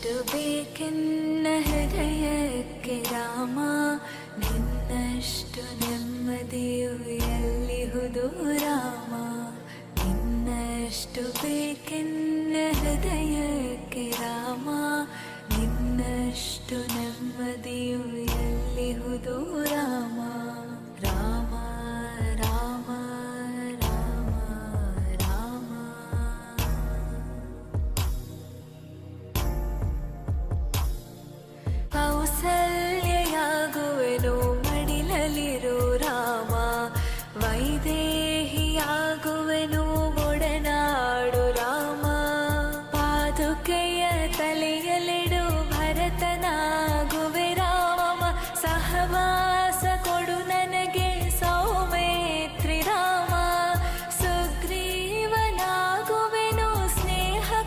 ನಿನ್ನಷ್ಟು ಬೇಕೆನ್ನ ಹೃದಯಕ್ಕೆ ರಾಮ, ನಿನ್ನಷ್ಟು ನೆಮ್ಮದಿಯು ಎಲ್ಲಿಹುದು ರಾಮ. ನಿನ್ನಷ್ಟು ಬೇಕೆನ್ನ ಹೃದಯಕ್ಕೆ ರಾಮ, ನಿನ್ನಷ್ಟು ನೆಮ್ಮದಿಯು ಎಲ್ಲಿಹುದು ರಾಮ.